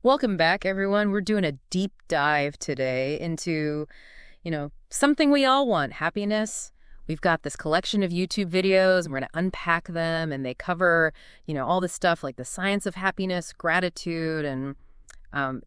Welcome back, everyone. We're doing a deep dive today into, something we all want, happiness. We've got this collection of YouTube videos, and we're going to unpack them, and they cover, all this stuff like the science of happiness, gratitude, and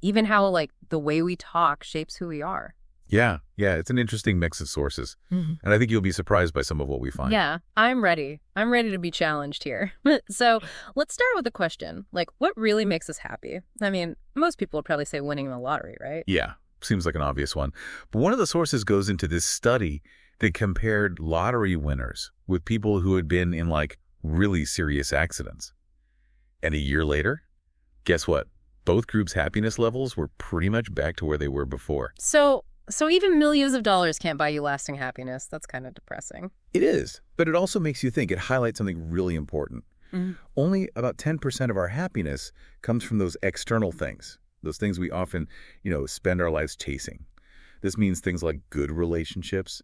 even how, the way we talk shapes who we are. Yeah, it's an interesting mix of sources. And I think you'll be surprised by some of what we find. Yeah, I'm ready. I'm ready to be challenged here. So let's start with the question, what really makes us happy? I mean, most people would probably say winning the lottery, right? Yeah, seems like an obvious one. But one of the sources goes into this study that compared lottery winners with people who had been in, really serious accidents. And a year later, guess what? Both groups' happiness levels were pretty much back to where they were before. So even millions of dollars can't buy you lasting happiness. That's kind of depressing. It is, but it also makes you think. It highlights something really important. Only about 10% of our happiness comes from those external things, those things we often, spend our lives chasing. This means things like good relationships,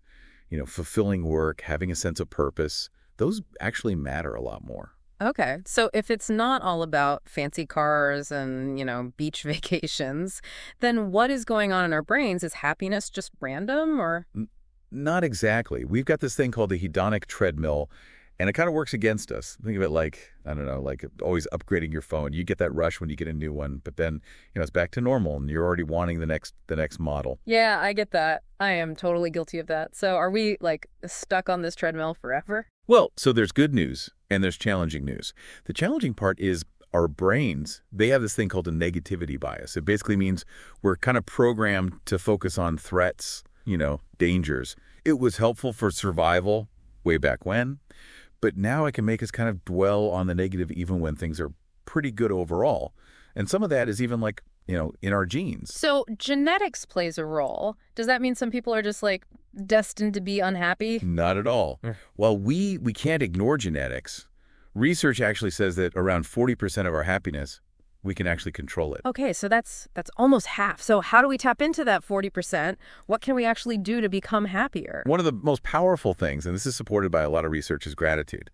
fulfilling work, having a sense of purpose. Those actually matter a lot more. Okay, so if it's not all about fancy cars and, beach vacations, then what is going on in our brains? Is happiness just random or? Not exactly. We've got this thing called the hedonic treadmill, and it kind of works against us. Think of it like always upgrading your phone. You get that rush when you get a new one, but then, it's back to normal and you're already wanting the next model. Yeah, I get that. I am totally guilty of that. So are we stuck on this treadmill forever? Well, so there's good news and there's challenging news. The challenging part is our brains, they have this thing called a negativity bias. It basically means we're kind of programmed to focus on threats, dangers. It was helpful for survival way back when, but now it can make us kind of dwell on the negative even when things are pretty good overall. And some of that is even in our genes. So genetics plays a role. Does that mean some people are just destined to be unhappy? Not at all. While we can't ignore genetics, research actually says that around 40% of our happiness, we can actually control it. Okay, so that's almost half. So how do we tap into that 40%? What can we actually do to become happier? One of the most powerful things, and this is supported by a lot of research, is gratitude.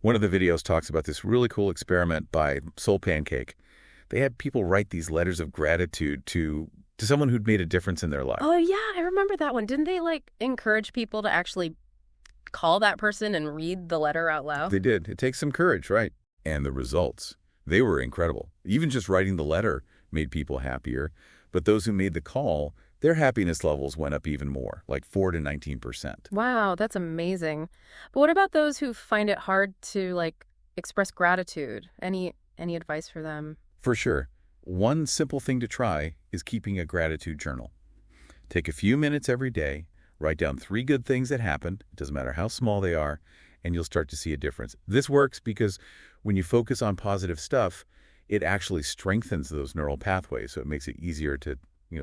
One of the videos talks about this really cool experiment by Soul Pancake. They had people write these letters of gratitude to someone who'd made a difference in their life. Oh, yeah, I remember that one. Didn't they, encourage people to actually call that person and read the letter out loud? They did. It takes some courage, right? And the results, they were incredible. Even just writing the letter made people happier. But those who made the call, their happiness levels went up even more, 4 to 19%. Wow, that's amazing. But what about those who find it hard to, express gratitude? Any advice for them? For sure. One simple thing to try is keeping a gratitude journal. Take a few minutes every day, write down 3 good things that happened, it doesn't matter how small they are, and you'll start to see a difference. This works because when you focus on positive stuff, it actually strengthens those neural pathways, so it makes it easier to,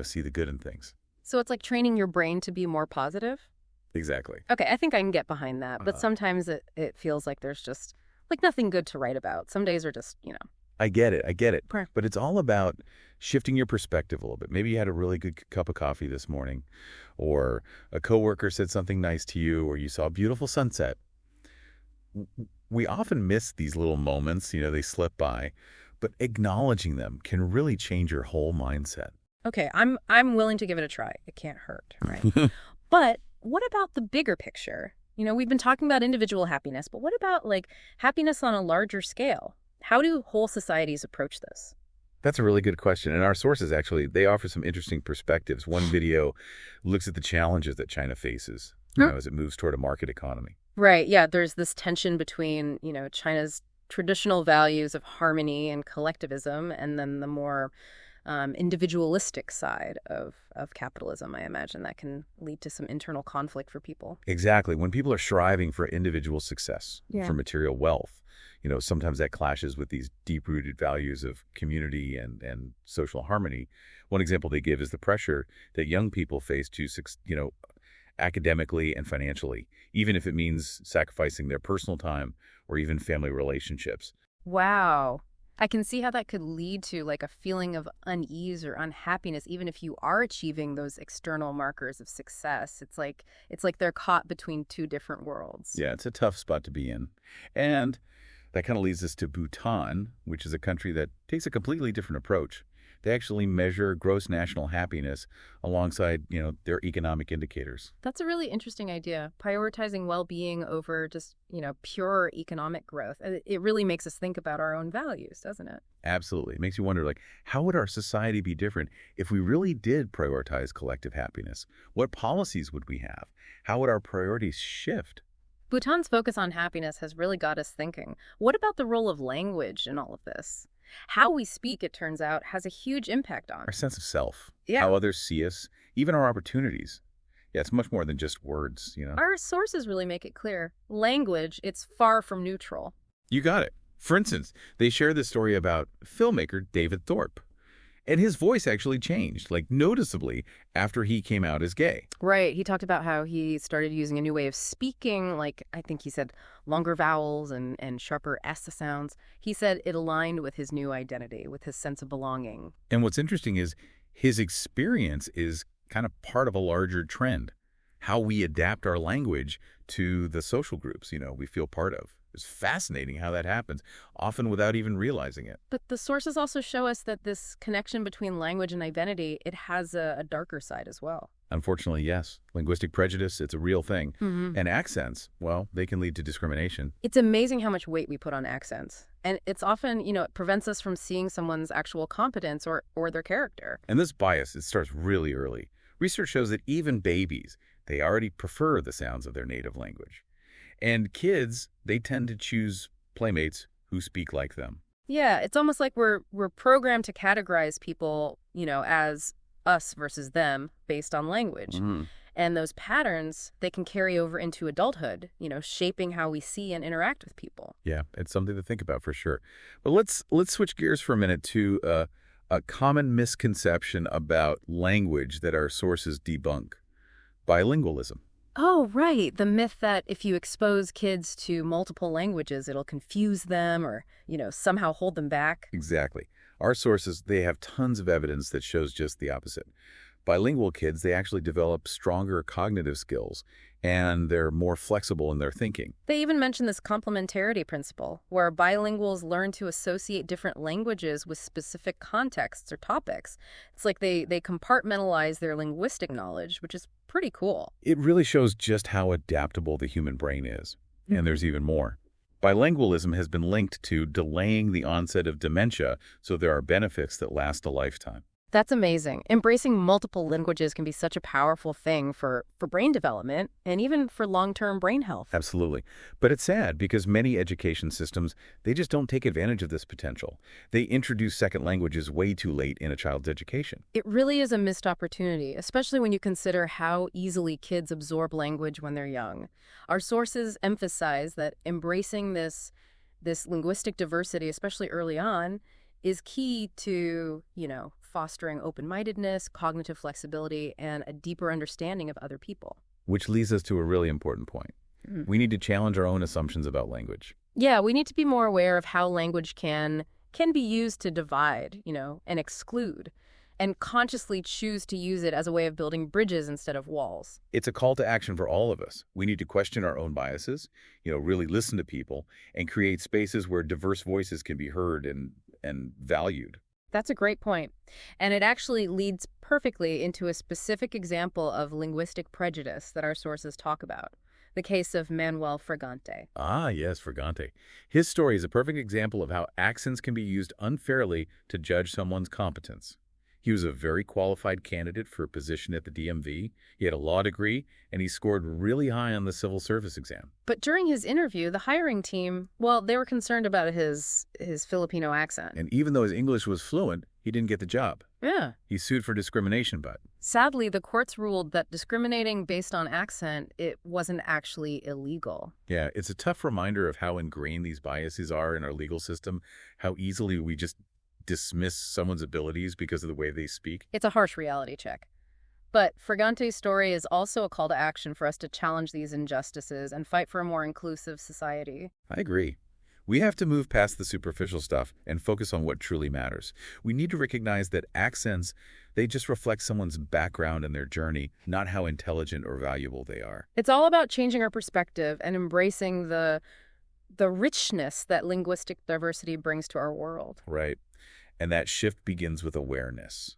see the good in things. So it's like training your brain to be more positive? Exactly. Okay, I think I can get behind that, but sometimes it feels like there's just, nothing good to write about. Some days are just, I get it. Right. But it's all about shifting your perspective a little bit. Maybe you had a really good cup of coffee this morning, or a coworker said something nice to you, or you saw a beautiful sunset. We often miss these little moments, they slip by, but acknowledging them can really change your whole mindset. Okay, I'm willing to give it a try. It can't hurt, right? But what about the bigger picture? We've been talking about individual happiness, but what about happiness on a larger scale? How do whole societies approach this? That's a really good question. And our sources, actually, they offer some interesting perspectives. One video looks at the challenges that China faces as it moves toward a market economy. Right. Yeah. There's this tension between, China's traditional values of harmony and collectivism and then the more individualistic side of capitalism. I imagine that can lead to some internal conflict for people. Exactly. When people are striving for individual success, for material wealth, sometimes that clashes with these deep-rooted values of community and social harmony. One example they give is the pressure that young people face to, academically and financially, even if it means sacrificing their personal time or even family relationships. Wow. I can see how that could lead to a feeling of unease or unhappiness, even if you are achieving those external markers of success. It's like they're caught between 2 different worlds. Yeah, it's a tough spot to be in. And that kind of leads us to Bhutan, which is a country that takes a completely different approach. They actually measure gross national happiness alongside, their economic indicators. That's a really interesting idea, prioritizing well-being over just, pure economic growth. It really makes us think about our own values, doesn't it? Absolutely. It makes you wonder, how would our society be different if we really did prioritize collective happiness? What policies would we have? How would our priorities shift? Bhutan's focus on happiness has really got us thinking. What about the role of language in all of this? How we speak, it turns out, has a huge impact on. Our sense of self, Yeah. how others see us, even our opportunities. Yeah, it's much more than just words. Our sources really make it clear. Language, it's far from neutral. You got it. For instance, they share this story about filmmaker David Thorpe. And his voice actually changed, noticeably, after he came out as gay. Right. He talked about how he started using a new way of speaking, I think he said longer vowels and sharper S sounds. He said it aligned with his new identity, with his sense of belonging. And what's interesting is his experience is kind of part of a larger trend, how we adapt our language to the social groups, we feel part of. It's fascinating how that happens, often without even realizing it. But the sources also show us that this connection between language and identity, it has a darker side as well. Unfortunately, yes. Linguistic prejudice, it's a real thing. And accents, well, they can lead to discrimination. It's amazing how much weight we put on accents. And it's often, it prevents us from seeing someone's actual competence or their character. And this bias, it starts really early. Research shows that even babies, they already prefer the sounds of their native language. And kids, they tend to choose playmates who speak like them. Yeah, it's almost like we're programmed to categorize people, as us versus them based on language. And those patterns, they can carry over into adulthood, shaping how we see and interact with people. Yeah, it's something to think about for sure. But let's switch gears for a minute to a common misconception about language that our sources debunk: bilingualism. Oh, right. The myth that if you expose kids to multiple languages, it'll confuse them or, somehow hold them back. Exactly. Our sources, they have tons of evidence that shows just the opposite. Bilingual kids, they actually develop stronger cognitive skills, and they're more flexible in their thinking. They even mention this complementarity principle, where bilinguals learn to associate different languages with specific contexts or topics. It's like they compartmentalize their linguistic knowledge, which is pretty cool. It really shows just how adaptable the human brain is. And there's even more. Bilingualism has been linked to delaying the onset of dementia, so there are benefits that last a lifetime. That's amazing. Embracing multiple languages can be such a powerful thing for brain development and even for long-term brain health. Absolutely. But it's sad because many education systems, they just don't take advantage of this potential. They introduce second languages way too late in a child's education. It really is a missed opportunity, especially when you consider how easily kids absorb language when they're young. Our sources emphasize that embracing this linguistic diversity, especially early on, is key to, fostering open-mindedness, cognitive flexibility, and a deeper understanding of other people. Which leads us to a really important point. We need to challenge our own assumptions about language. Yeah, we need to be more aware of how language can be used to divide, and exclude, and consciously choose to use it as a way of building bridges instead of walls. It's a call to action for all of us. We need to question our own biases, really listen to people, and create spaces where diverse voices can be heard and valued. That's a great point. And it actually leads perfectly into a specific example of linguistic prejudice that our sources talk about, the case of Manuel Fragante. Ah, yes, Fragante. His story is a perfect example of how accents can be used unfairly to judge someone's competence. He was a very qualified candidate for a position at the DMV. He had a law degree, and he scored really high on the civil service exam. But during his interview, the hiring team, they were concerned about his Filipino accent. And even though his English was fluent, he didn't get the job. Yeah. He sued for discrimination, but sadly, the courts ruled that discriminating based on accent, it wasn't actually illegal. Yeah, it's a tough reminder of how ingrained these biases are in our legal system, how easily we just dismiss someone's abilities because of the way they speak. It's a harsh reality check. But Fragante's story is also a call to action for us to challenge these injustices and fight for a more inclusive society. I agree. We have to move past the superficial stuff and focus on what truly matters. We need to recognize that accents, they just reflect someone's background and their journey, not how intelligent or valuable they are. It's all about changing our perspective and embracing the richness that linguistic diversity brings to our world. Right. And that shift begins with awareness,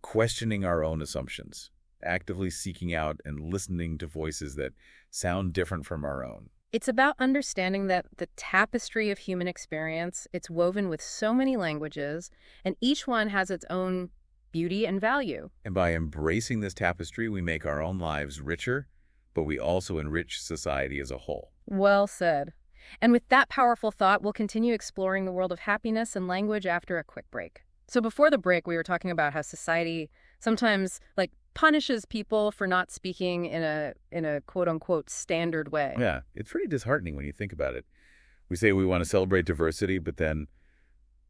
questioning our own assumptions, actively seeking out and listening to voices that sound different from our own. It's about understanding that the tapestry of human experience, it's woven with so many languages, and each one has its own beauty and value. And by embracing this tapestry, we make our own lives richer, but we also enrich society as a whole. Well said. And with that powerful thought, we'll continue exploring the world of happiness and language after a quick break. So before the break, we were talking about how society sometimes punishes people for not speaking in a quote-unquote standard way. Yeah, it's pretty disheartening when you think about it. We say we want to celebrate diversity, but then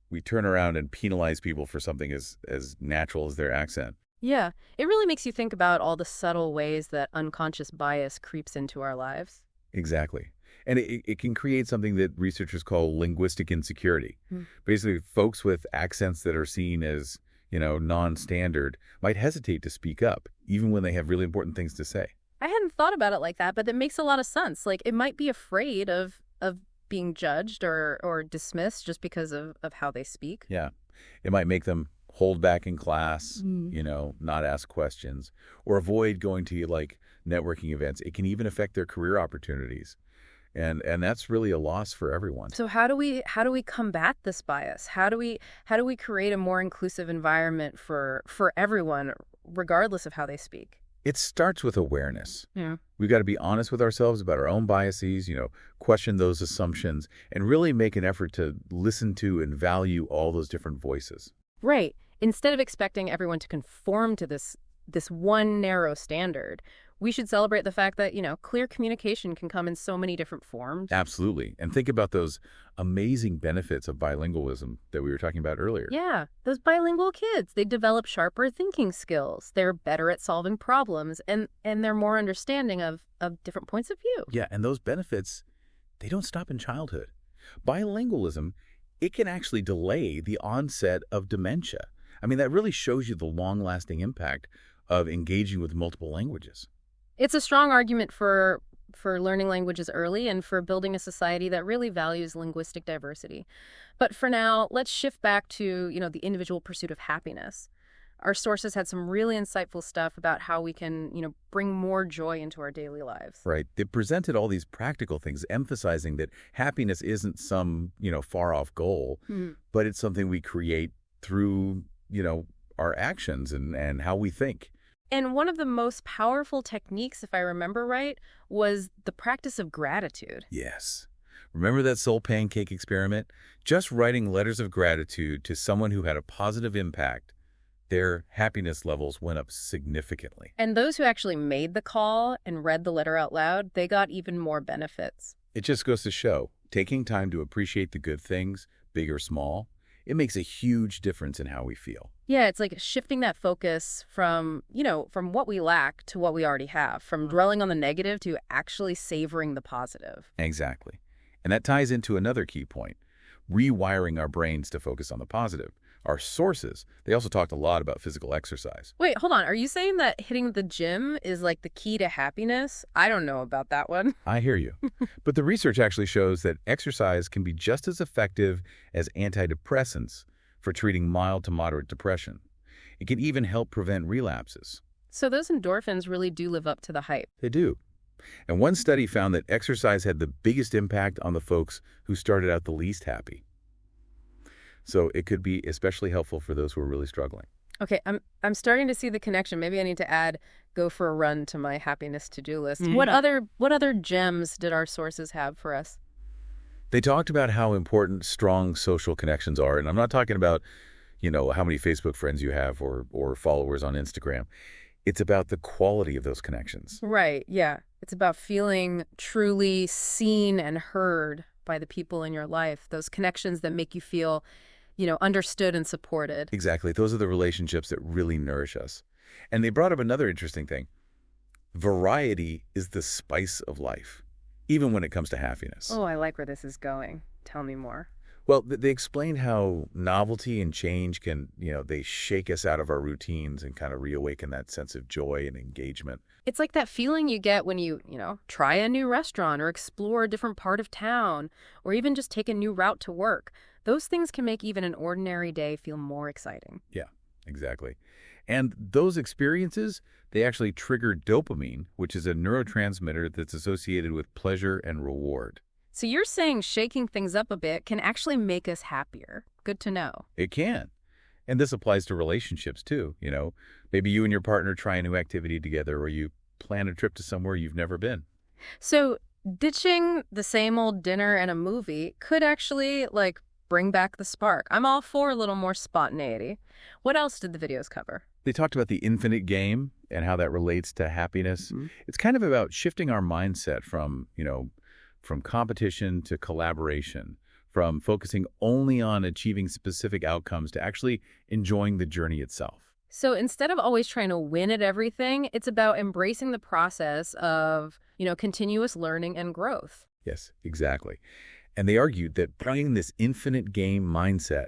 we turn around and penalize people for something as natural as their accent. Yeah, it really makes you think about all the subtle ways that unconscious bias creeps into our lives. Exactly. And it can create something that researchers call linguistic insecurity. Basically, folks with accents that are seen as, non-standard might hesitate to speak up, even when they have really important things to say. I hadn't thought about it like that, but that makes a lot of sense. It might be afraid of being judged or dismissed just because of how they speak. Yeah. It might make them hold back in class, not ask questions, or avoid going to networking events. It can even affect their career opportunities. And that's really a loss for everyone. So how do we combat this bias? How do we create a more inclusive environment for everyone, regardless of how they speak? It starts with awareness. Yeah. We've got to be honest with ourselves about our own biases, question those assumptions, and really make an effort to listen to and value all those different voices. Right. Instead of expecting everyone to conform to this one narrow standard, we should celebrate the fact that, clear communication can come in so many different forms. Absolutely. And think about those amazing benefits of bilingualism that we were talking about earlier. Yeah, those bilingual kids, they develop sharper thinking skills. They're better at solving problems, and they're more understanding of different points of view. Yeah, and those benefits, they don't stop in childhood. Bilingualism, it can actually delay the onset of dementia. I mean, that really shows you the long-lasting impact of engaging with multiple languages. It's a strong argument for learning languages early and for building a society that really values linguistic diversity. But for now, let's shift back to, the individual pursuit of happiness. Our sources had some really insightful stuff about how we can, bring more joy into our daily lives. Right. They presented all these practical things, emphasizing that happiness isn't some, far-off goal, but it's something we create through, our actions and how we think. And one of the most powerful techniques, if I remember right, was the practice of gratitude. Yes. Remember that soul pancake experiment? Just writing letters of gratitude to someone who had a positive impact, their happiness levels went up significantly. And those who actually made the call and read the letter out loud, they got even more benefits. It just goes to show, taking time to appreciate the good things, big or small, it makes a huge difference in how we feel. Yeah, it's like shifting that focus from what we lack to what we already have, from dwelling on the negative to actually savoring the positive. Exactly. And that ties into another key point, rewiring our brains to focus on the positive. Our sources, they also talked a lot about physical exercise. Wait, hold on. Are you saying that hitting the gym is the key to happiness? I don't know about that one. I hear you. But the research actually shows that exercise can be just as effective as antidepressants for treating mild to moderate depression. It can even help prevent relapses. So those endorphins really do live up to the hype. They do. And one study found that exercise had the biggest impact on the folks who started out the least happy. So it could be especially helpful for those who are really struggling. Okay, I'm starting to see the connection. Maybe I need to add go for a run to my happiness to-do list. Mm-hmm. What other gems did our sources have for us? They talked about how important strong social connections are. And I'm not talking about, how many Facebook friends you have or followers on Instagram. It's about the quality of those connections. Right, yeah. It's about feeling truly seen and heard by the people in your life. Those connections that make you feel understood and supported. Exactly. Those are the relationships that really nourish us. And they brought up another interesting thing. Variety is the spice of life, even when it comes to happiness. Oh, I like where this is going. Tell me more. Well, they explained how novelty and change can, they shake us out of our routines and kind of reawaken that sense of joy and engagement. It's like that feeling you get when you, try a new restaurant or explore a different part of town or even just take a new route to work. Those things can make even an ordinary day feel more exciting. Yeah, exactly. And those experiences, they actually trigger dopamine, which is a neurotransmitter that's associated with pleasure and reward. So you're saying shaking things up a bit can actually make us happier. Good to know. It can. And this applies to relationships too. Maybe you and your partner try a new activity together, or you plan a trip to somewhere you've never been. So ditching the same old dinner and a movie could actually, bring back the spark. I'm all for a little more spontaneity. What else did the videos cover? They talked about the infinite game and how that relates to happiness. It's kind of about shifting our mindset from competition to collaboration, from focusing only on achieving specific outcomes to actually enjoying the journey itself. So instead of always trying to win at everything, it's about embracing the process of, continuous learning and growth. Yes, exactly. And they argued that bringing this infinite game mindset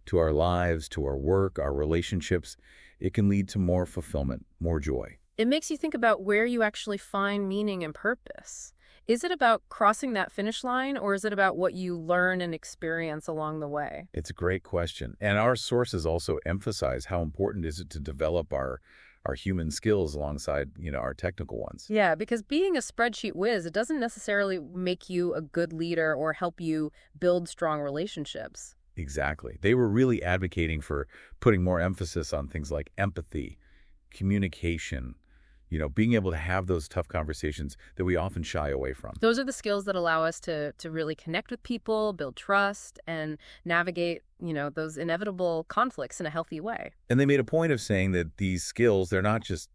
to our lives, to our work, our relationships, it can lead to more fulfillment, more joy. It makes you think about where you actually find meaning and purpose. Is it about crossing that finish line, or is it about what you learn and experience along the way? It's a great question. And our sources also emphasize how important is it to develop our human skills alongside, our technical ones. Yeah, because being a spreadsheet whiz, it doesn't necessarily make you a good leader or help you build strong relationships. Exactly. They were really advocating for putting more emphasis on things like empathy, communication, being able to have those tough conversations that we often shy away from. Those are the skills that allow us to really connect with people, build trust, and navigate, those inevitable conflicts in a healthy way. And they made a point of saying that these skills, they're not just,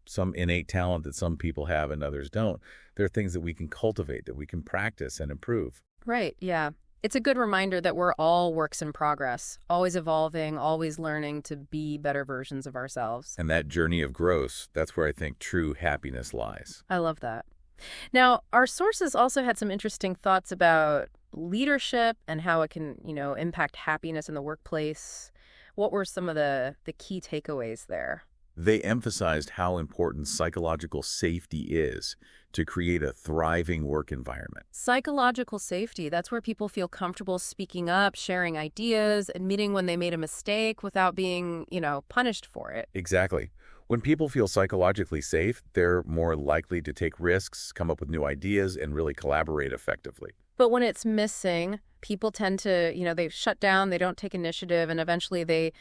some innate talent that some people have and others don't. They're things that we can cultivate, that we can practice and improve. Right, yeah. It's a good reminder that we're all works in progress, always evolving, always learning to be better versions of ourselves. And that journey of growth, that's where I think true happiness lies. I love that. Now, our sources also had some interesting thoughts about leadership and how it can, impact happiness in the workplace. What were some of the key takeaways there? They emphasized how important psychological safety is to create a thriving work environment. Psychological safety, that's where people feel comfortable speaking up, sharing ideas, admitting when they made a mistake without being, punished for it. Exactly. When people feel psychologically safe, they're more likely to take risks, come up with new ideas, and really collaborate effectively. But when it's missing, people tend to, they shut down, they don't take initiative, and eventually they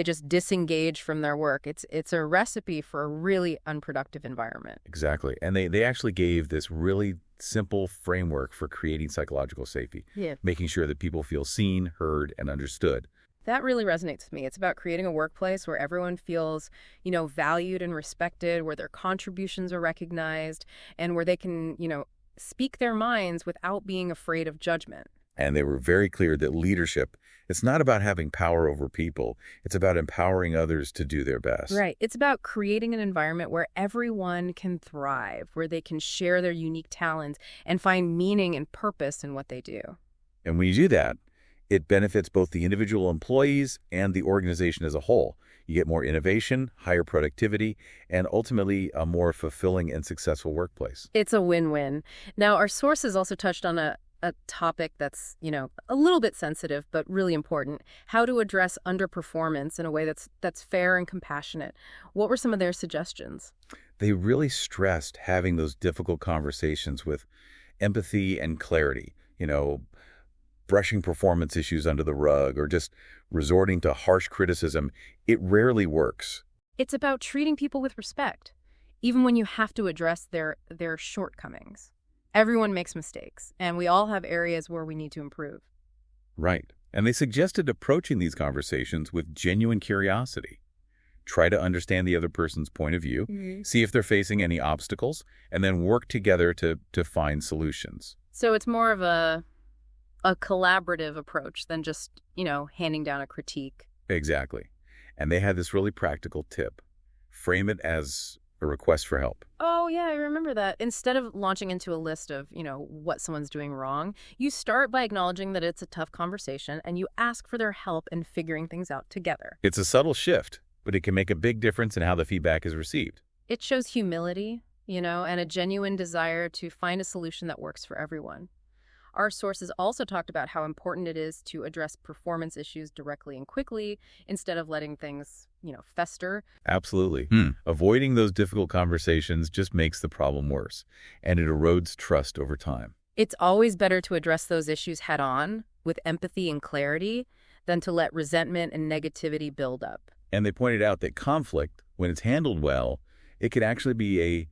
just disengage from their work. It's a recipe for a really unproductive environment. Exactly. And they actually gave this really simple framework for creating psychological safety, making sure that people feel seen, heard, and understood. That really resonates with me. It's about creating a workplace where everyone feels, valued and respected, where their contributions are recognized, and where they can, speak their minds without being afraid of judgment. And they were very clear that leadership, it's not about having power over people. It's about empowering others to do their best. Right. It's about creating an environment where everyone can thrive, where they can share their unique talents and find meaning and purpose in what they do. And when you do that, it benefits both the individual employees and the organization as a whole. You get more innovation, higher productivity, and ultimately a more fulfilling and successful workplace. It's a win-win. Now, our sources also touched on a topic that's, a little bit sensitive, but really important: how to address underperformance in a way that's fair and compassionate. What were some of their suggestions? They really stressed having those difficult conversations with empathy and clarity, brushing performance issues under the rug or just resorting to harsh criticism. It rarely works. It's about treating people with respect, even when you have to address their shortcomings. Everyone makes mistakes, and we all have areas where we need to improve. Right. And they suggested approaching these conversations with genuine curiosity. Try to understand the other person's point of view, see if they're facing any obstacles, and then work together to find solutions. So it's more of a collaborative approach than just, handing down a critique. Exactly. And they had this really practical tip. Frame it as a request for help. Oh, yeah, I remember that. Instead of launching into a list of, what someone's doing wrong, you start by acknowledging that it's a tough conversation and you ask for their help in figuring things out together. It's a subtle shift, but it can make a big difference in how the feedback is received. It shows humility, and a genuine desire to find a solution that works for everyone. Our sources also talked about how important it is to address performance issues directly and quickly instead of letting things, fester. Absolutely. Avoiding those difficult conversations just makes the problem worse, and it erodes trust over time. It's always better to address those issues head on with empathy and clarity than to let resentment and negativity build up. And they pointed out that conflict, when it's handled well, it could actually be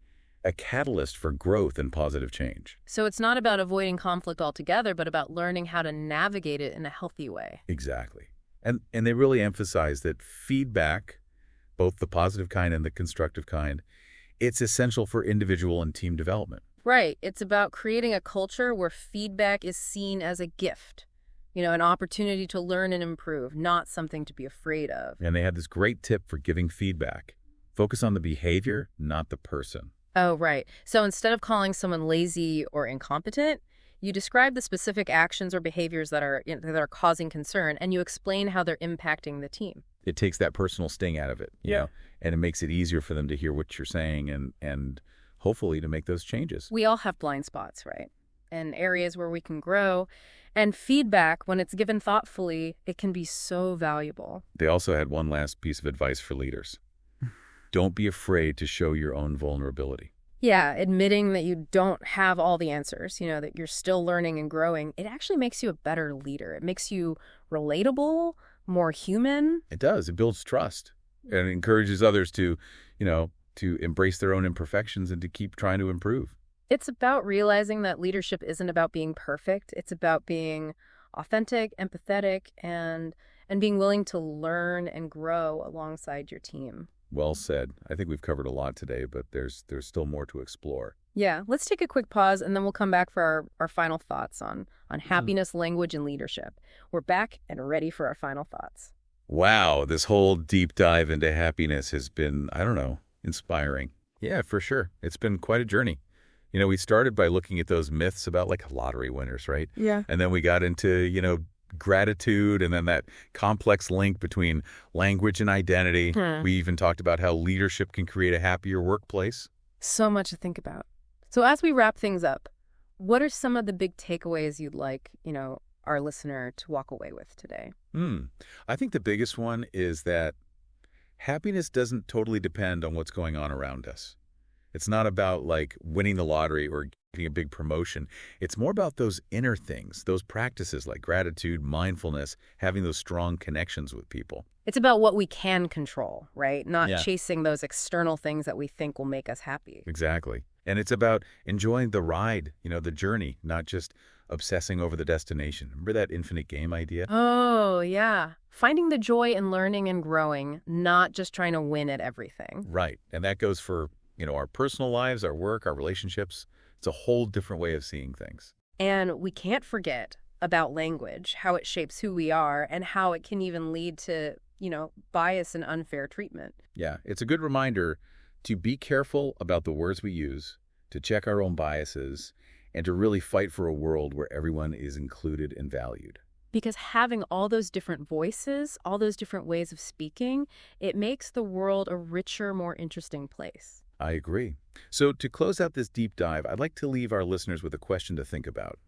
a catalyst for growth and positive change. So it's not about avoiding conflict altogether, but about learning how to navigate it in a healthy way. Exactly. And they really emphasize that feedback, both the positive kind and the constructive kind, it's essential for individual and team development. Right. It's about creating a culture where feedback is seen as a gift, an opportunity to learn and improve, not something to be afraid of. And they had this great tip for giving feedback. Focus on the behavior, not the person. Oh, right. So instead of calling someone lazy or incompetent, you describe the specific actions or behaviors that are causing concern, and you explain how they're impacting the team. It takes that personal sting out of it, you know, and it makes it easier for them to hear what you're saying and hopefully to make those changes. We all have blind spots, right? And areas where we can grow. And feedback, when it's given thoughtfully, it can be so valuable. They also had one last piece of advice for leaders. Don't be afraid to show your own vulnerability. Yeah, admitting that you don't have all the answers, that you're still learning and growing, it actually makes you a better leader. It makes you relatable, more human. It does. It builds trust and encourages others to embrace their own imperfections and to keep trying to improve. It's about realizing that leadership isn't about being perfect. It's about being authentic, empathetic, and being willing to learn and grow alongside your team. Well said. I think we've covered a lot today, but there's still more to explore. Yeah, let's take a quick pause, and then we'll come back for our final thoughts on happiness, language, and leadership. We're back and ready for our final thoughts. Wow, this whole deep dive into happiness has been, inspiring. Yeah, for sure. It's been quite a journey. We started by looking at those myths about lottery winners, right? Yeah. And then we got into, gratitude and then that complex link between language and identity. We even talked about how leadership can create a happier workplace. So much to think about. So as we wrap things up, what are some of the big takeaways you'd like, our listener to walk away with today? I think the biggest one is that happiness doesn't totally depend on what's going on around us. It's not about winning the lottery or getting a big promotion. It's more about those inner things, those practices like gratitude, mindfulness, having those strong connections with people. It's about what we can control, right? Not chasing those external things that we think will make us happy. Exactly. And it's about enjoying the ride, the journey, not just obsessing over the destination. Remember that infinite game idea? Oh, yeah. Finding the joy in learning and growing, not just trying to win at everything. Right. And that goes for, our personal lives, our work, our relationships. It's a whole different way of seeing things. And we can't forget about language, how it shapes who we are, and how it can even lead to, bias and unfair treatment. Yeah, it's a good reminder to be careful about the words we use, to check our own biases, and to really fight for a world where everyone is included and valued. Because having all those different voices, all those different ways of speaking, it makes the world a richer, more interesting place. I agree. So to close out this deep dive, I'd like to leave our listeners with a question to think about.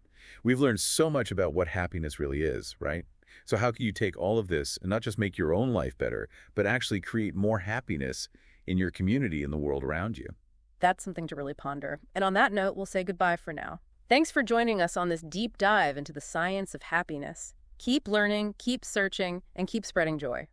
We've learned so much about what happiness really is, right? So how can you take all of this and not just make your own life better, but actually create more happiness in your community and the world around you? That's something to really ponder. And on that note, we'll say goodbye for now. Thanks for joining us on this deep dive into the science of happiness. Keep learning, keep searching, and keep spreading joy.